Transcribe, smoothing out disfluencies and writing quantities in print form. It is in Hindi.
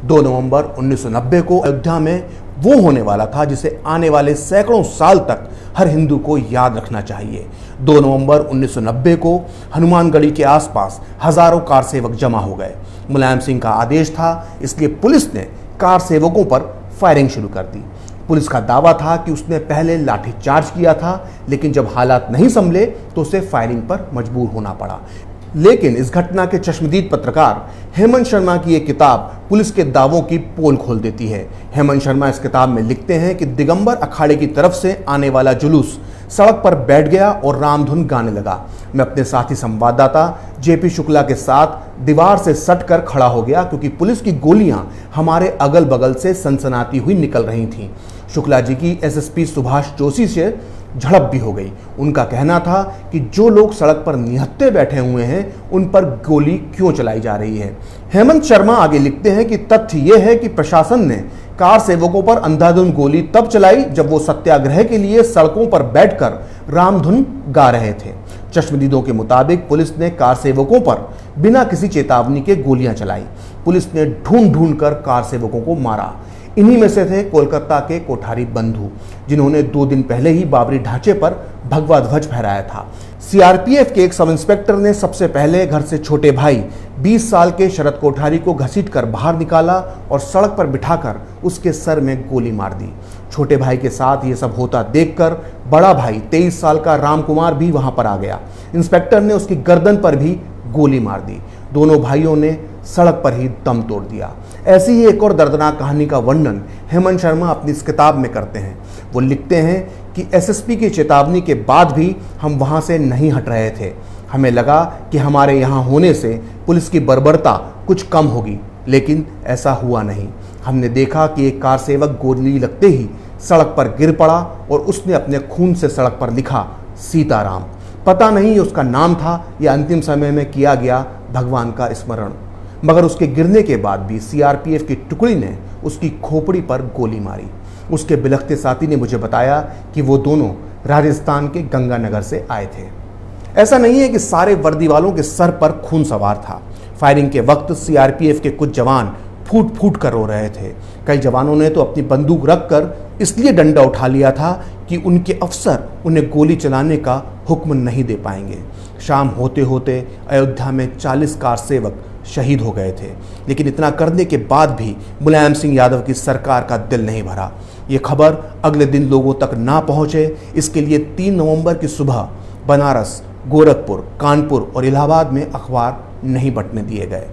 2 नवंबर 1990 को अयोध्या में वो होने वाला था जिसे आने वाले सैकड़ों साल तक हर हिंदू को याद रखना चाहिए। 2 नवंबर 1990 को हनुमानगढ़ी के आसपास हजारों कार सेवक जमा हो गए। मुलायम सिंह का आदेश था, इसलिए पुलिस ने कार सेवकों पर फायरिंग शुरू कर दी। पुलिस का दावा था कि उसने पहले लाठीचार्ज किया था, लेकिन जब हालात नहीं संभले तो उसे फायरिंग पर मजबूर होना पड़ा। लेकिन इस घटना के चश्मदीद पत्रकार हेमंत शर्मा की एक किताब पुलिस के दावों की पोल खोल देती है। हेमंत शर्मा इस किताब में लिखते हैं कि दिगंबर अखाड़े की तरफ से आने वाला जुलूस सड़क पर बैठ गया और रामधुन गाने लगा। मैं अपने साथी संवाददाता जेपी शुक्ला के साथ दीवार से सट कर खड़ा हो गया, क्योंकि पुलिस की गोलियां हमारे अगल बगल से सनसनाती हुई निकल रही थीं। शुक्ला जी की एसएसपी सुभाष जोशी से झड़प भी हो गई। उनका कहना था कि जो लोग सड़क पर निहत्थे बैठे हुए हैं उन पर गोली क्यों चलाई जा रही है। हेमंत शर्मा आगे लिखते हैं कि तथ्य यह है कि प्रशासन ने कार सेवकों पर अंधाधुंध गोली तब चलाई जब वो सत्याग्रह के लिए सड़कों पर बैठकर रामधुन गा रहे थे। चश्मदीदों के मुताबिक पुलिस ने कार सेवकों पर बिना किसी चेतावनी के गोलियां चलाई। पुलिस ने ढूंढ ढूंढ कर कार सेवकों को मारा। इन्हीं में से थे कोलकाता के कोठारी बंधु, जिन्होंने 2 दिन पहले ही बाबरी ढांचे पर भगवा ध्वज फहराया था। सीआरपीएफ के एक सब इंस्पेक्टर ने सबसे पहले घर से छोटे भाई 20 साल के शरद कोठारी को घसीटकर बाहर निकाला और सड़क पर बिठाकर उसके सर में गोली मार दी। छोटे भाई के साथ ये सब होता देखकर बड़ा भाई 23 साल का राम कुमार भी वहां पर आ गया। इंस्पेक्टर ने उसकी गर्दन पर भी गोली मार दी। दोनों भाइयों ने सड़क पर ही दम तोड़ दिया। ऐसी ही एक और दर्दनाक कहानी का वर्णन हेमंत शर्मा अपनी इस किताब में करते हैं। वो लिखते हैं कि एसएसपी की चेतावनी के बाद भी हम वहां से नहीं हट रहे थे। हमें लगा कि हमारे यहाँ होने से पुलिस की बर्बरता कुछ कम होगी, लेकिन ऐसा हुआ नहीं। हमने देखा कि एक कार सेवक गोली लगते ही सड़क पर गिर पड़ा और उसने अपने खून से सड़क पर लिखा सीताराम। पता नहीं उसका नाम था या अंतिम समय में किया गया भगवान का स्मरण, मगर उसके गिरने के बाद भी सीआरपीएफ की टुकड़ी ने उसकी खोपड़ी पर गोली मारी। उसके बिलखते साथी ने मुझे बताया कि वो दोनों राजस्थान के गंगानगर से आए थे। ऐसा नहीं है कि सारे वर्दी वालों के सर पर खून सवार था। फायरिंग के वक्त सीआरपीएफ के कुछ जवान फूट फूट कर रो रहे थे। कई जवानों ने तो अपनी बंदूक रखकर इसलिए डंडा उठा लिया था कि उनके अफसर उन्हें गोली चलाने का हुक्म नहीं दे पाएंगे। शाम होते होते अयोध्या में 40 कार सेवक शहीद हो गए थे, लेकिन इतना करने के बाद भी मुलायम सिंह यादव की सरकार का दिल नहीं भरा। ये खबर अगले दिन लोगों तक ना पहुंचे, इसके लिए 3 नवंबर की सुबह बनारस, गोरखपुर, कानपुर और इलाहाबाद में अखबार नहीं बंटने दिए गए।